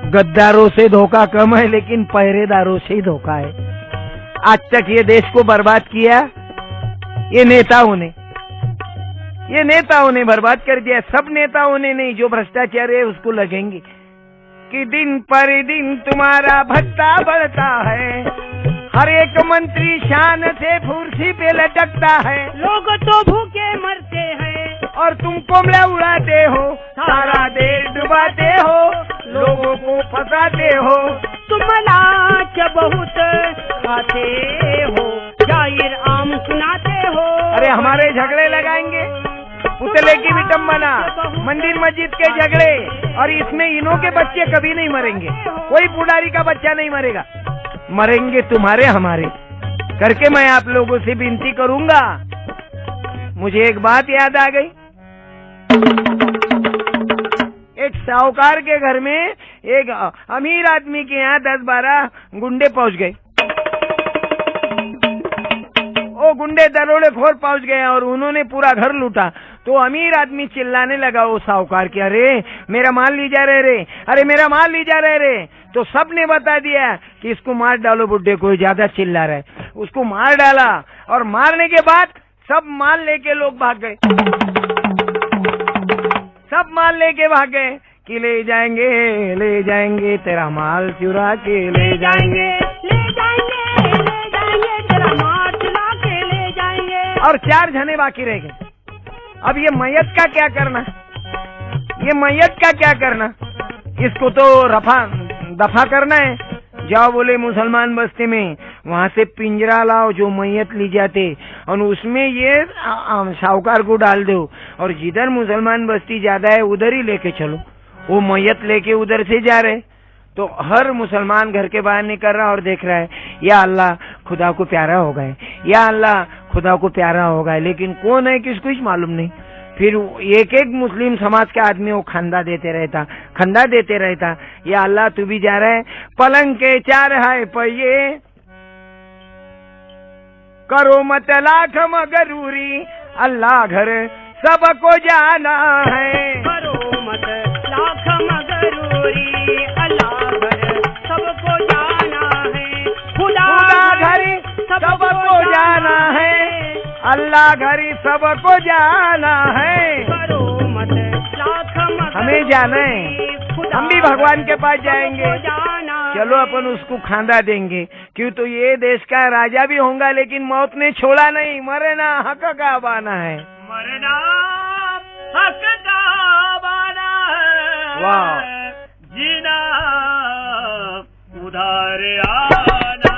गद्दारों से धोखा कम है, लेकिन पहरेदारों से ही धोखा है। आज तक ये देश को बर्बाद किया ये नेताओं ने बर्बाद कर दिया। सब नेताओं ने नहीं, जो भ्रष्टाचार है उसको लगेंगे कि दिन पर दिन तुम्हारा भत्ता बढ़ता है, हर एक मंत्री शान से कुर्सी पे लटकता है, लोग तो भूखे मरते हैं और तुम कोमला उड़ाते हो, सारा देश डुबाते हो, लोगों को फंसाते हो, तुम लाच बहुत खाते हो, जाहिर आम सुनाते हो। अरे हमारे झगड़े लगाएंगे, पुतले की विटंबना, मंदिर मस्जिद के झगड़े, और इसमें इन्हों के बच्चे कभी नहीं मरेंगे, कोई पुजारी का बच्चा नहीं मरेगा, मरेंगे तुम्हारे हमारे करके। मैं आप लोगों से विनती करूंगा। मुझे एक बात याद आ गई, एक साहूकार के घर में एक अमीर आदमी के यहाँ 10-12 गुंडे पहुंच गए। वो गुंडे दरोड़े खोर पहुंच गए और उन्होंने पूरा घर लूटा। तो अमीर आदमी चिल्लाने लगा वो साहूकार के, अरे मेरा माल ली जा रहे रे, अरे मेरा माल ली जा रहे रे। तो सबने बता दिया कि इसको मार डालो, बुड्ढे को ज्यादा चिल्ला रहा है। उसको मार डाला और मारने के बाद सब माल लेके लोग भाग गए, सब माल लेके भाग गए कि ले जाएंगे तेरा माल चुरा के ले जाएंगे, तेरा माल चुरा के ले जाएंगे। और 4 जने बाकी रह गए। अब ये मैयत का क्या करना, ये मैयत का क्या करना, इसको तो दफा करना है। जाओ बोले मुसलमान बस्ती में, वहां से पिंजरा लाओ जो मैयत ली जाते, और उसमें ये साहूकार को डाल दो, और जिधर मुसलमान बस्ती ज्यादा है उधर ही लेके चलो। वो मैयत लेके उधर से जा रहे, तो हर मुसलमान घर के बाहर निकल रहा और देख रहा है, या अल्लाह खुदा को प्यारा हो गए, या अल्लाह खुदा को प्यारा हो गए, लेकिन कौन है किसको कुछ मालूम नहीं। फिर एक एक मुस्लिम समाज का आदमी वो खंदा देते रहता, या अल्लाह तू भी जा रहा है, पलंग के 4 है पहिए, करो मत लाख मगरूरी, अल्लाह घर सबको जाना है, करो मत लाख मगरूरी, अल्लाह घर सबको जाना है, खुदा घर सबको जाना है, अल्लाह घर सबको जाना है। करो मत लाख मगरूरी, हमें जाना है, हम भी भगवान के पास जाएंगे। चलो अपन उसको खांदा देंगे, क्यों तो ये देश का राजा भी होगा, लेकिन मौत ने छोड़ा नहीं, मरना हक का बाना है, मरना हक का बाना है, वाह, जीना उधार आना,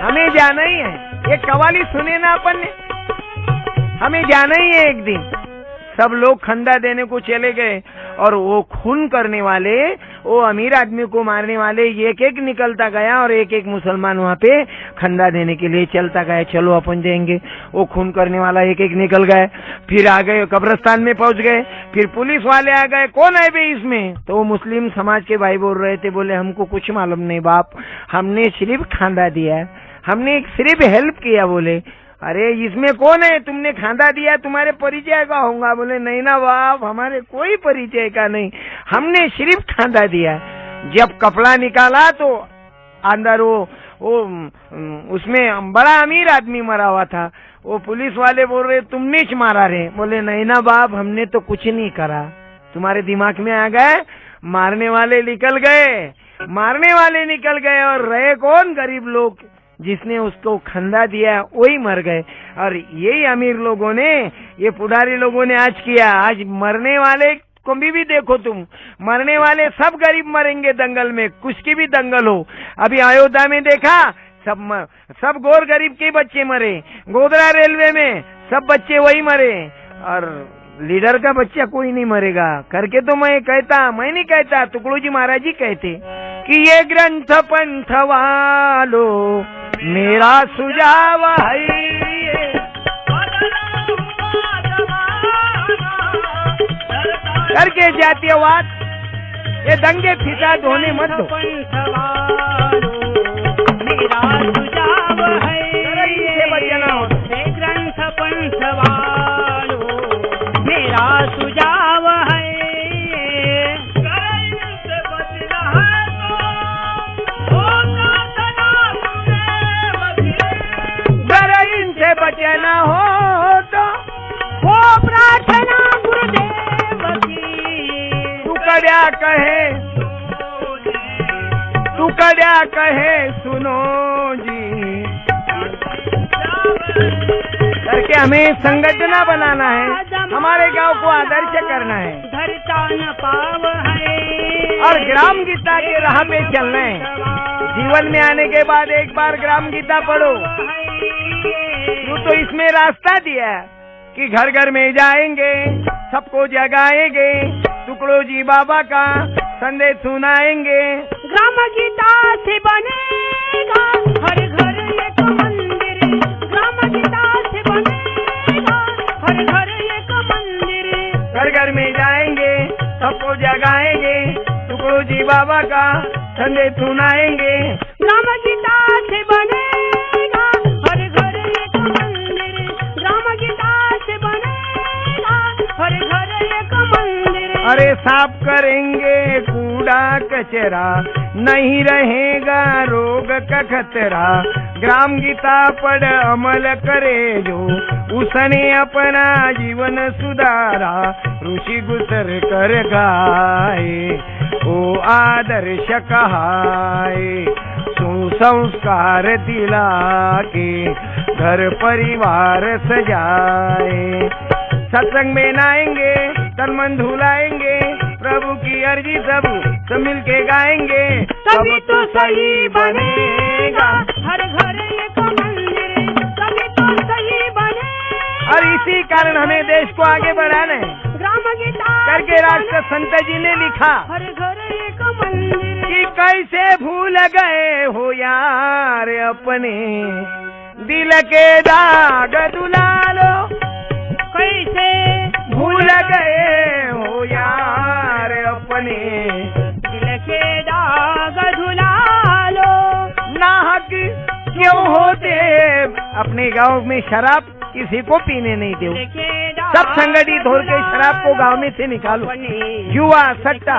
हमें जाना ही है। ये कवाली सुने ना अपन ने, हमें जाना ही है एक दिन। सब लोग खंदा देने को चले गए, और वो खून करने वाले, वो अमीर आदमी को मारने वाले एक एक निकलता गया, और एक एक मुसलमान वहाँ पे खंदा देने के लिए चलता गया, चलो अपन देंगे। वो खून करने वाला एक एक निकल गए, फिर आ गए कब्रिस्तान में पहुंच गए, फिर पुलिस वाले आ गए, कौन है बे इसमें? तो वो मुस्लिम समाज के भाई बोल रहे थे, बोले हमको कुछ मालूम नहीं बाप, हमने सिर्फ खांदा दिया, हमने सिर्फ हेल्प किया। बोले अरे इसमें कौन है, तुमने खांदा दिया, तुम्हारे परिचय का होगा? बोले नहीं ना बाप, हमारे कोई परिचय का नहीं, हमने सिर्फ खांदा दिया। जब कपड़ा निकाला तो अंदर वो उसमें बड़ा अमीर आदमी मरा हुआ था। वो पुलिस वाले बोल रहे तुमने च मारा रे? बोले नहीं ना बाप, हमने तो कुछ नहीं करा, तुम्हारे दिमाग में आ गए, मारने वाले निकल गए, और रहे कौन? गरीब लोग, जिसने उसको खंदा दिया वही मर गए। और यही अमीर लोगों ने, ये पुजारी लोगों ने आज किया। आज मरने वाले को भी देखो तुम, मरने वाले सब गरीब मरेंगे दंगल में, कुछ की भी दंगल हो। अभी अयोध्या में देखा, सब गोर गरीब के बच्चे मरे, गोधरा रेलवे में सब बच्चे वही मरे, और लीडर का बच्चा कोई नहीं मरेगा करके तो मैं नहीं कहता, टुकड़ू जी महाराज जी कहते कि ये ग्रंथ पंथ वालो मेरा सुझाव है, करके जातीयवाद ये दंगे फिसाद होने मत दो। मेरा सुझाव है, ग्रंथ पंथ वालो मेरा सुझाव है, हो प्रार्थना गुरुदेव की। तुकड्या कहे सुनो जी, करके हमें संगठना बनाना है, हमारे गांव को आदर्श करना है, धरता न पाव है और ग्राम गीता के राह पे चलना है। जीवन में आने के बाद एक बार ग्राम गीता पढ़ो। तू तो इसमें रास्ता दिया कि घर घर में जाएंगे, सबको जगाएंगे, टुकड़ो जी बाबा का संदेश सुनाएंगे। ग्राम गीता से बनेगा हर घर एक मंदिर, ग्राम गीता से बनेगा हर घर एक मंदिर। घर घर में जाएंगे, सबको जगाएंगे, टुकड़ो जी बाबा का संदेश सुनाएंगे। ग्राम गीता से बनेगा हर घर एक मंदिर, ग्राम गीता से बनेगा हर घर एक मंदिर। अरे साफ करेंगे कूड़ा कचरा, नहीं रहेगा रोग का खतरा। ग्राम गीता पढ़ अमल करे जो, उसने अपना जीवन सुधारा। ऋषि गुजर कर गाए, ओ आदर्श कहाए। सुसंस्कार दिला के घर परिवार सजाए। सत्संग में नाएंगे, तन मन धुलाएंगे, प्रभु की अर्जी सब मिल के गाएंगे। तभी तो सही बनेगा हर घर एक मंदिर, तभी तो सही बनेगा। और इसी कारण हमें देश को आगे बढ़ाना है। ग्राम गीता करके राष्ट्र संत जी ने लिखा हर घर एक मंदिर कि कैसे भूल गए हो यार अपने दिल के दाग दुला लो। कैसे भूल गए हो यार अपने दिल के दाग धुला लो। नाहक क्यों होते, अपने गांव में शराब किसी को पीने नहीं दो। सब संगठित होकर शराब को गांव में से निकालो। जुआ सट्टा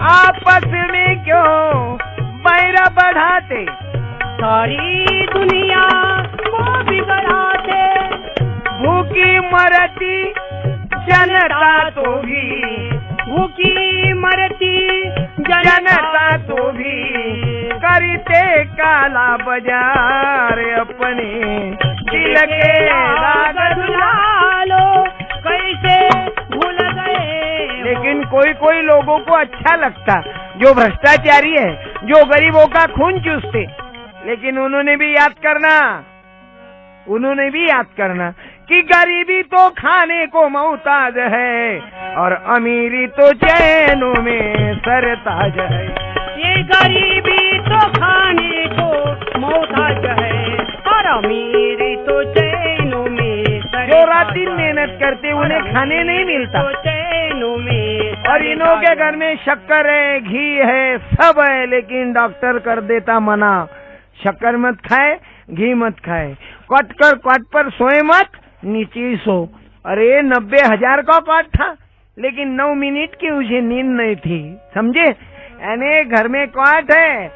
आपस में क्यों बैर बढ़ाते, सारी दुनिया को बिगड़ाते। भूखी मरती जनता तो भी, भूखी मरती जनता तो भी करते काला बाजार अपने दिल के दाग धुला लो। कैसे भूल गए। लेकिन कोई लोगों को अच्छा लगता जो भ्रष्टाचारी है, जो गरीबों का खून चूसते। लेकिन उन्होंने भी याद करना कि गरीबी तो खाने को मोहताज है और अमीरी तो चैनों में सरताज है। ये गरीबी तो खाने को मोहताज है और अमीरी तो चैनों में सरताज। जो रात दिन मेहनत करते उन्हें खाने नहीं मिलता। तो चैनों में और इन्हों के घर में शक्कर है, घी है, सब है, लेकिन डॉक्टर कर देता मना। शक्कर मत खाए, घी मत खाए, कट पर सोए मत, नीचे सो। अरे 90,000 का कट था, लेकिन 9 मिनट की उसे नींद नहीं थी, समझे। यानी घर में कट है,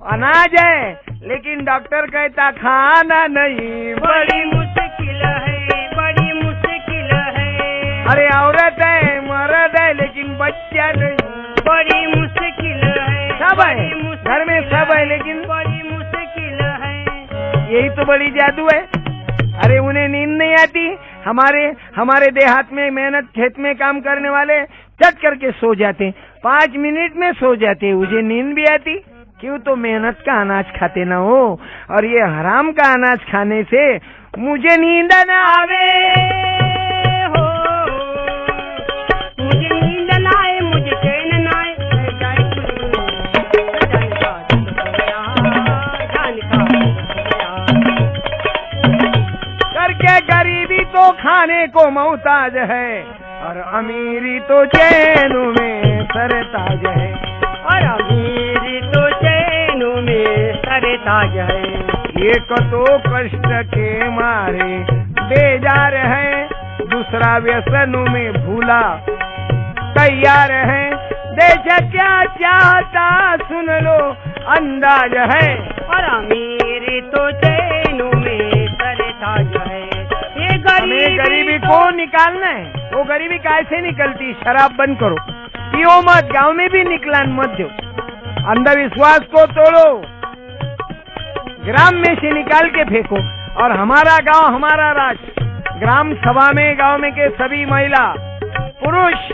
अनाज है, लेकिन डॉक्टर कहता खाना नहीं, बड़ी मुश्किल है, बड़ी मुश्किल है। अरे औरत है, मर्द है, लेकिन बच्चा नहीं, बड़ी मुश्किल है। सब है, घर में सब है, लेकिन बड़ी मुश्किल है। यही तो बड़ी जादू है। अरे उन्हें नींद नहीं आती। हमारे देहात में मेहनत खेत में काम करने वाले चट करके सो जाते, 5 मिनट में सो जाते, मुझे नींद भी आती। क्यों? तो मेहनत का अनाज खाते ना हो, और ये हराम का अनाज खाने से मुझे नींद न आवे हो। मुझे नींद ना आए, मुझे चैन ना आए, करके गरीबी तो खाने को मोहताज है और अमीरी तो चैनों में सरताज है। और अमीरी तो चैनों में सरताज है। एक तो कष्ट के मारे बेजार है, दूसरा व्यसनों में भूला तैयार है। देश क्या चाहता सुन लो अंदाज है। और अमीरी तो चैनों में सरताज है। गरीबी को निकालना है। वो गरीबी कैसे निकलती? शराब बंद करो, पियो मत, गांव में भी निकलान मत दो, अंधविश्वास को तोड़ो, ग्राम में से निकाल के फेंको, और हमारा गांव हमारा राज। ग्राम सभा में गांव में के सभी महिला पुरुष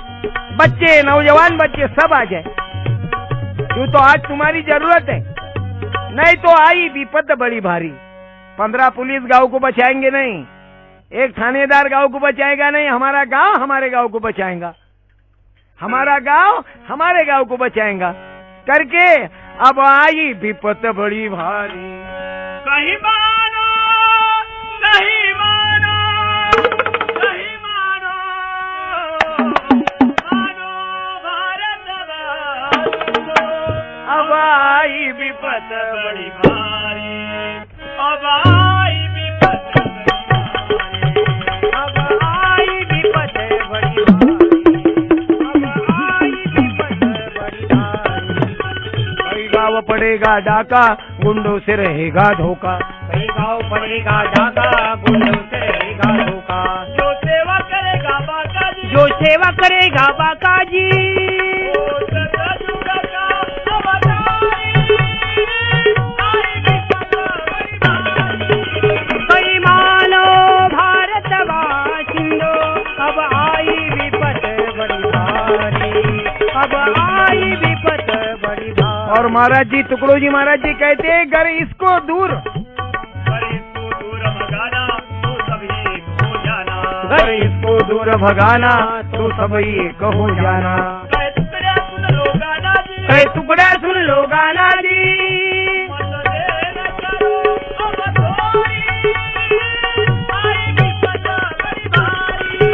बच्चे नौजवान बच्चे सब आ जाए, क्यों तो आज तुम्हारी जरूरत है, नहीं तो आई विपद बड़ी भारी। 15 पुलिस गांव को बचाएंगे नहीं, एक थानेदार गांव को बचाएगा नहीं, हमारा गांव हमारे गांव को बचाएगा, हमारा गांव हमारे गांव को बचाएगा करके अब आई विपद बड़ी भारी। कहीं मानो नहीं मानो, नहीं मानो, मानो भारतवासियों, अब आई विपद बड़ी भारी, अब आई विपद बड़ी भारी, अब आई विपद बड़ी भारी, अब आई विपद बड़ी भारी। कई गाँव पड़ेगा डाका, गुंडों से रहेगा धोखा, कई गाँव पड़ेगा डाका, गुंडों से रहेगा धोखा। जो सेवा करेगा बाका जी, जो सेवा करेगा बाका जी, वो सदा जुगा का अवतारी, आई विपद बड़ी भारी। कई मानो भारतवासियों, अब आई विपद बड़ी भारी, अब आई विपद बड़ी भारी। और महाराज जी टुकड़ो जी महाराज जी कहते हैं घर इसको दूर, पर इसको दूर भगाना तो सभी हो जाना, घर इसको दूर भगाना तो सभी कहो जाना। कहे टुकड़ा सुन लो गाना जी, कई टुकड़ा सुन लो गाना जी, मत देर करो अब थोड़ी, आई विपद बड़ी भारी।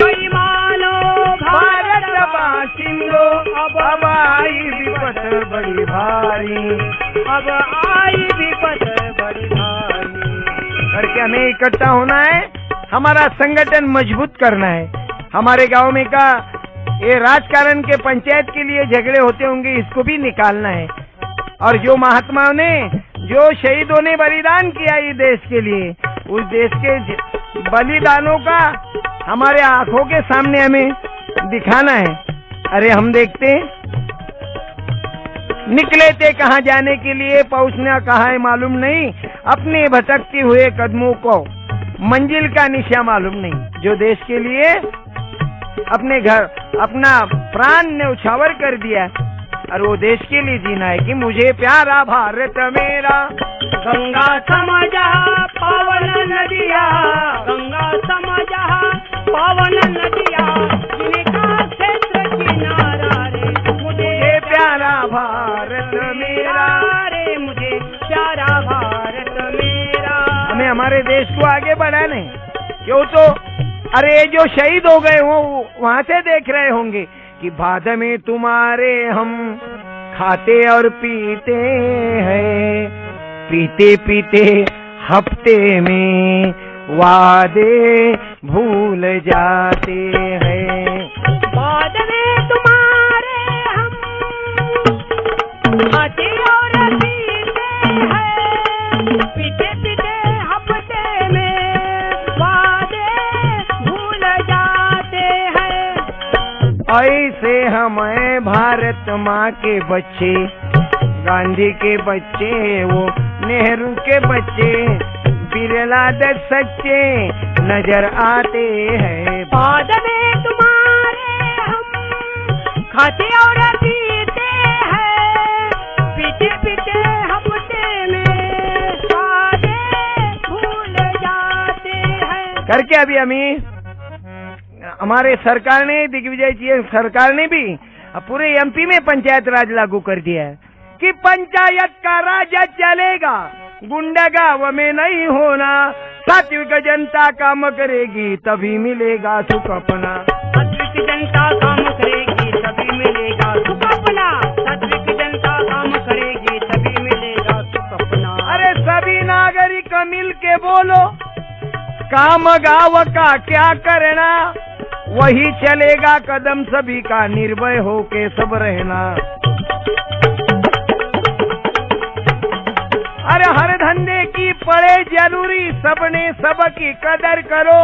कई मानो भारतवासियों, अब आई विपद बड़ी भारी, अब आई विपद बड़ी भारी। करके हमें इकट्ठा होना है, हमारा संगठन मजबूत करना है। हमारे गांव में का ये राजकारण के पंचायत के लिए झगड़े होते होंगे, इसको भी निकालना है। और जो महात्माओं ने, जो शहीदों ने बलिदान किया ये देश के लिए, उस देश के बलिदानों का हमारे आंखों के सामने हमें दिखाना है। अरे हम देखते निकले थे कहाँ जाने के लिए, पहुंचना कहाँ है मालूम नहीं, अपने भटकते हुए कदमों को मंजिल का निशा मालूम नहीं। जो देश के लिए अपने घर अपना प्राण ने उछावर कर दिया, और वो देश के लिए जीना है कि मुझे प्यारा भारत मेरा, गंगा समझा पावन नदिया, गंगा समझा पावन नदिया, जिनका क्षेत्र किनारा रे, मुझे प्यारा भारत मेरा, रे मुझे प्यारा भारत मेरा। हमें हमारे देश को आगे बढ़ाना है। क्यों तो अरे जो शहीद हो गए वो वहाँ से देख रहे होंगे कि बाद में तुम्हारे हम खाते और पीते हैं, पीते पीते हफ्ते में वादे भूल जाते हैं। बाद में तुम्हारे हम खाते और पीते हैं, पीते पीते हफ्ते में वादे भूल जाते हैं। ऐसे हमें भारत माँ के बच्चे, गांधी के बच्चे, वो नेहरू के बच्चे, बिरला दत्त सच्चे नजर आते हैं। बाद में तुम्हारे हम खाते और पीते हैं, पीते पीते हफ्ते में वादे भूल जाते हैं। करके अभी हमारे सरकार ने, दिग्विजय जी सरकार ने भी पूरे एमपी में पंचायत राज लागू कर दिया है कि पंचायत का राज चलेगा, गुंडा गाँव में नहीं होना, सात्विक जनता काम करेगी तभी मिलेगा सुख अपना। सात्विक जनता काम करेगी तभी मिलेगा सुख अपना, सात्विक जनता काम करेगी तभी मिलेगा सुख अपना। अरे सभी नागरिक मिल के बोलो, काम गाँव का क्या करना, वही चलेगा कदम सभी का, निर्भय होके सब रहना। अरे हर धंधे की पड़े जरूरी, सबने सबकी कदर करो,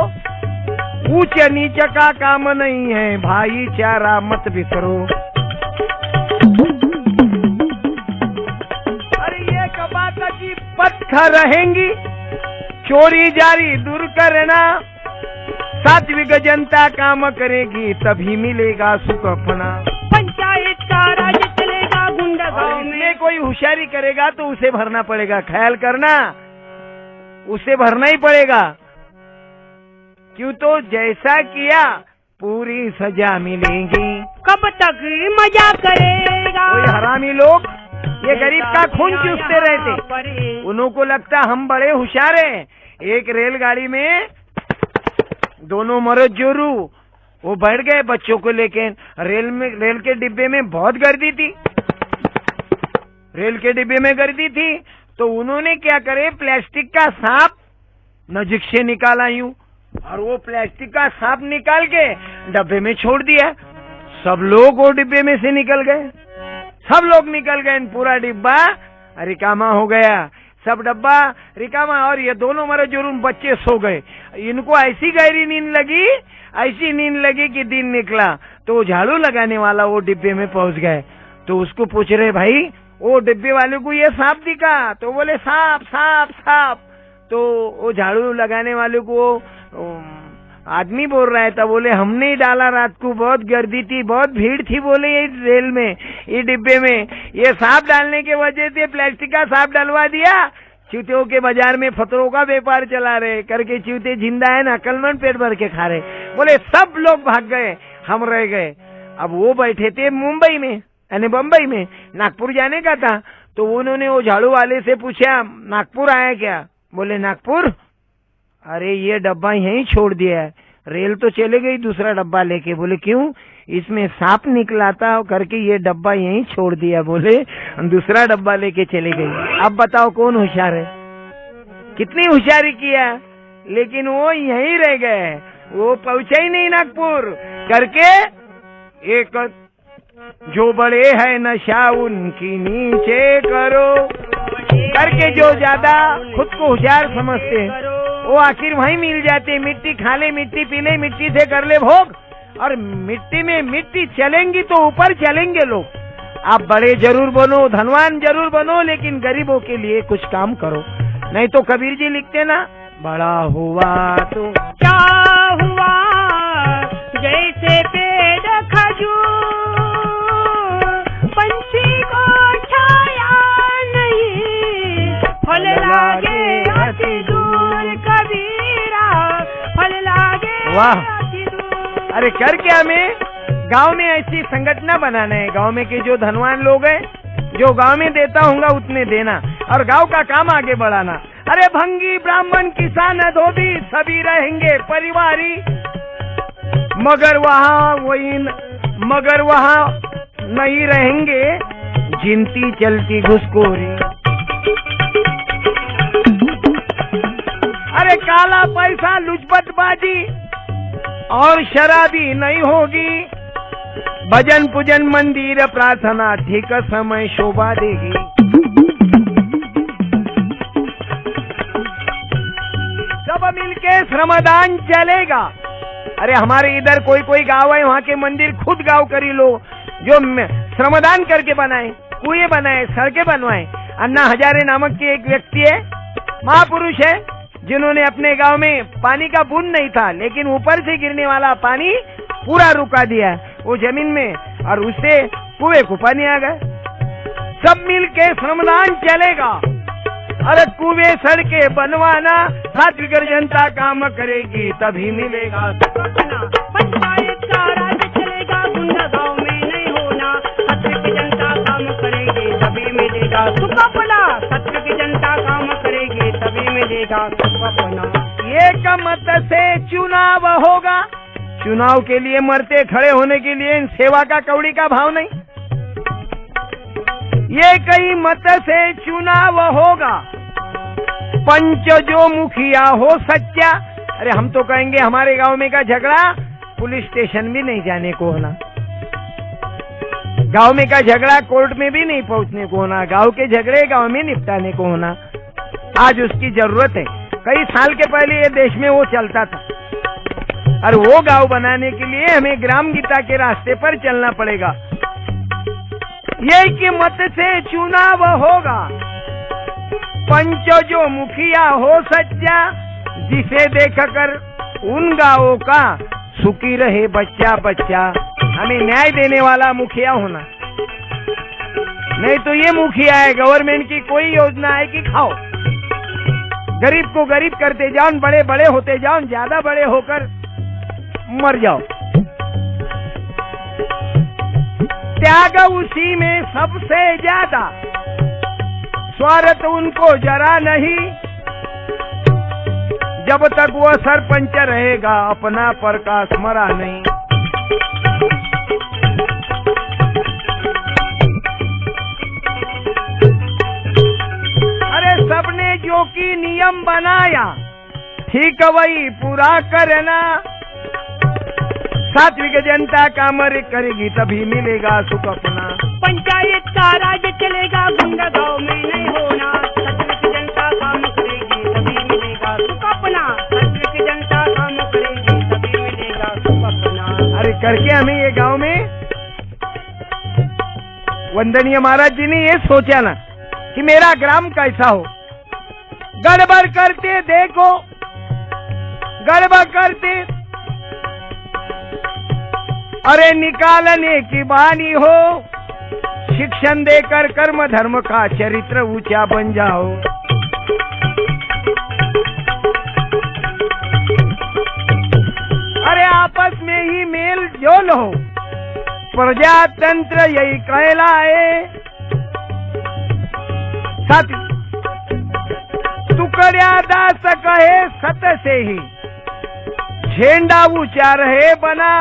ऊंच नीच का काम नहीं है, भाईचारा मत बिसरो। अरे ये बात की पत्थर रहेंगी, चोरी जारी दूर करना, सात्विक जनता काम करेगी तभी मिलेगा सुख अपना। पंचायत का राज चलेगा गुंडा गांव में, कोई होशियारी करेगा तो उसे भरना पड़ेगा, ख्याल करना उसे भरना ही पड़ेगा। क्यों तो जैसा किया पूरी सजा मिलेगी। कब तक मजा करेगा कोई हरामी लोग ये गरीब का खून चूसते रहते, उन्हों को लगता हम बड़े होशियार हैं। एक रेलगाड़ी में दोनों मर्द जोरू वो बैठ गए बच्चों को लेके, रेल के डिब्बे में बहुत गर्दी थी, रेल के डिब्बे में गर्दी थी, तो उन्होंने क्या करे, प्लास्टिक का सांप नजीक से निकाला यूं, और वो प्लास्टिक का सांप निकाल के डब्बे में छोड़ दिया। सब लोग वो डिब्बे में से निकल गए, सब लोग निकल गए, पूरा डिब्बा रिकामा हो गया, सब डब्बा रिकामा। और ये दोनों मरे जरूर बच्चे सो गए। इनको ऐसी गहरी नींद लगी, ऐसी नींद लगी कि दिन निकला। तो झाड़ू लगाने वाला वो डिब्बे में पहुंच गए, तो उसको पूछ रहे भाई वो डिब्बे वाले को ये सांप दिखा, तो बोले सांप सांप सांप। तो वो झाड़ू लगाने वाले को आदमी बोल रहा था, बोले हमने ही डाला, रात को बहुत गर्दी थी, बहुत भीड़ थी, बोले ये रेल में, ये डिब्बे में ये सांप डालने के वजह से प्लास्टिक का सांप डलवा दिया। चूतियों के बाजार में फतरों का व्यापार चला रहे करके चूते जिंदा है ना, अकलमंद पेट भर के खा रहे। बोले सब लोग भाग गए, हम रह गए। अब वो बैठे थे मुंबई में यानी बम्बई में, नागपुर जाने का था। तो उन्होंने वो झाड़ू वाले से पूछा नागपुर आया क्या? बोले नागपुर, अरे ये डब्बा यहीं छोड़ दिया है, रेल तो चले गई दूसरा डब्बा लेके। बोले क्यों? इसमें सांप निकला था करके ये डब्बा यहीं छोड़ दिया। बोले दूसरा डब्बा लेके चले गई। अब बताओ कौन होशियार है? कितनी होशियारी किया, लेकिन वो यहीं रह गए, वो पहुंचे ही नहीं नागपुर करके। एक जो बड़े है नशा उनकी नीचे करो करके, जो ज्यादा खुद को होशियार समझते हैं वो आखिर वहीं मिल जाते। मिट्टी खा ले, मिट्टी पी ले, मिट्टी से कर ले भोग, और मिट्टी में मिट्टी चलेंगी तो ऊपर चलेंगे लोग। आप बड़े जरूर बनो, धनवान जरूर बनो, लेकिन गरीबों के लिए कुछ काम करो। नहीं तो कबीर जी लिखते ना, बड़ा हुआ तो क्या हुआ जैसे पेड़ खजूर, पंछी को छाया नहीं, फल लागे अति दूर कबीरा, फल लागे वाह। अति दूर। अरे कर क्या, में गांव में ऐसी संगठना बनाना है। गांव में के जो धनवान लोग हैं, जो गांव में देता होगा उतने देना, और गांव का काम आगे बढ़ाना। अरे भंगी ब्राह्मण किसान धोबी सभी रहेंगे परिवारी, मगर वहाँ नहीं रहेंगे जिनती चलती घुसखोरी। अरे काला पैसा लुचपतबाजी और शराबी नहीं होगी, भजन पूजन मंदिर प्रार्थना ठीक समय शोभा देगी। सब मिलके श्रमदान चलेगा। अरे हमारे इधर कोई कोई गांव है, वहाँ के मंदिर खुद गांव करी लो, जो श्रमदान करके बनाए, कुएं बनाए, सड़कें बनवाए। अन्ना हजारे नामक के एक व्यक्ति है, महापुरुष है, जिन्होंने अपने गांव में पानी का बूंद नहीं था, लेकिन ऊपर से गिरने वाला पानी पूरा रुका दिया वो जमीन में, और उससे कुएं को पानी आ गया। सब मिलके श्रमदान चलेगा। अरे कुएं सड़कें बनवाना, सात्विक जनता काम करेगी तभी मिलेगा। पंचायत का राज चलेगा, गुंडा गांव में नहीं होना, सात्विक जनता काम करेगी तभी मिलेगा सुख अपना, सात्विक जनता काम करेगी तभी मिलेगा सुख अपना। एक मत से चुनाव होगा, चुनाव के लिए मरते खड़े होने के लिए सेवा का कौड़ी का भाव नहीं। ये कई मत से चुनाव होगा, पंच जो मुखिया हो सच्चा। अरे हम तो कहेंगे हमारे गांव में का झगड़ा पुलिस स्टेशन भी नहीं जाने को होना, गांव में का झगड़ा कोर्ट में भी नहीं पहुंचने को होना, गांव के झगड़े गांव में निपटाने को होना। आज उसकी जरूरत है। कई साल के पहले ये देश में वो चलता था, और वो गांव बनाने के लिए हमें ग्राम गीता के रास्ते पर चलना पड़ेगा। ये कि मत से चुनाव होगा, पंच जो मुखिया हो सच्चा, जिसे देखकर उन गांवों का सुखी रहे बच्चा बच्चा। हमें न्याय देने वाला मुखिया होना, नहीं तो ये मुखिया है गवर्नमेंट की कोई योजना है कि खाओ, गरीब को गरीब करते जाओ, बड़े बड़े होते जाओ, ज्यादा बड़े होकर मर जाओ। त्याग उसी में सबसे ज्यादा, स्वार्थ उनको जरा नहीं, जब तक वो सरपंच रहेगा अपना पर का स्मरा नहीं। अरे सबने जो की नियम बनाया ठीक वही पूरा करना, सात्विक जनता काम करेगी तभी मिलेगा सुख अपना। पंचायत का राज चलेगा गुंडा गांव में नहीं होना, सात्विक जनता काम करेगी तभी मिलेगा सुख अपना, सात्विक जनता काम करेगी तभी मिलेगा सुख अपना। अरे करके हमें ये गांव में वंदनीय महाराज जी ने ये सोचा ना कि मेरा ग्राम कैसा हो। गड़बड़ करते देखो, गड़बड़ करते अरे निकालने की बानी हो, शिक्षण देकर कर्म धर्म का चरित्र ऊंचा बन जाओ। अरे आपस में ही मेल जोल हो, प्रजातंत्र यही कहलाए। सत टुकड़िया दास कहे सत से ही, झंडा ऊंचा रहे बना,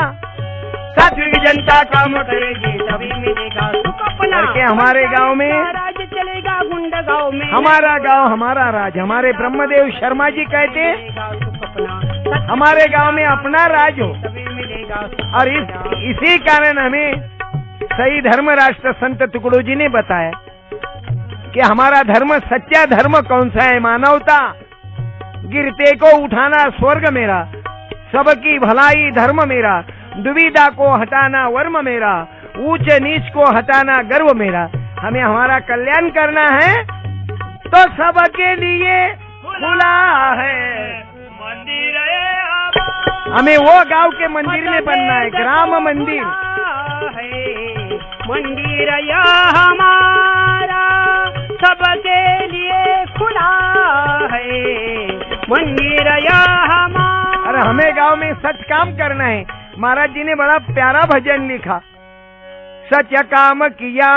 सात्विक जनता काम करेगी तभी मिलेगा सुख अपना। करके हमारे गांव में राज चलेगा गुंडा गांव में, हमारा गांव हमारा राज। हमारे ब्रह्मदेव शर्मा जी कहते हैं हमारे गांव में अपना राज हो, और इसी कारण हमें सही धर्म राष्ट्र संत टुकड़ो जी ने बताया कि हमारा धर्म सच्चा धर्म कौन सा है। मानवता, गिरते को उठाना स्वर्ग मेरा, सबकी भलाई धर्म मेरा, दुविधा को हटाना वर्म मेरा, ऊंच नीच को हटाना गर्व मेरा। हमें हमारा कल्याण करना है तो सबके लिए खुला है मंदिर। हमें वो गांव के मंदिर में बनना है, ग्राम मंदिर है मंदिर यह हमारा सबके लिए खुला है, मंदिर यह हमारा। अरे हमें गांव में सच काम करना है। महाराज जी ने बड़ा प्यारा भजन लिखा, सच काम किया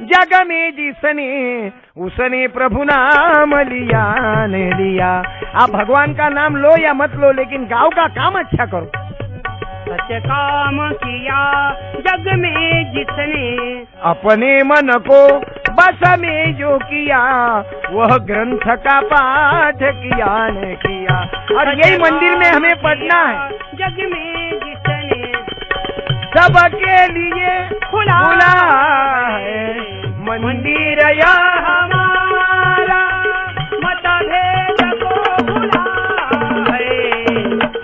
जग में जिसने, उसने प्रभु नाम लिया ने लिया। आप भगवान का नाम लो या मत लो, लेकिन गांव का काम अच्छा करो। सच काम किया जग में जिसने, अपने मन को बस में जो किया, वह ग्रंथ का पाठ किया न किया। और यही मंदिर में हमें पढ़ना है, जग में जिसने सबके लिए खुला है मंदिर यह हमारा, मतभेद को भुला है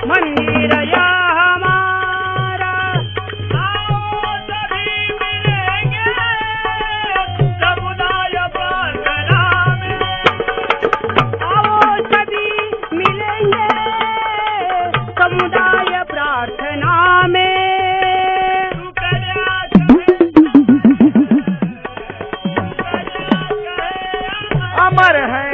मंदिर यह हमारा। आओ सभी मिलेंगे समुदाय प्रार्थना में, आओ सभी मिलेंगे समुदाय प्रार्थना में। अमर है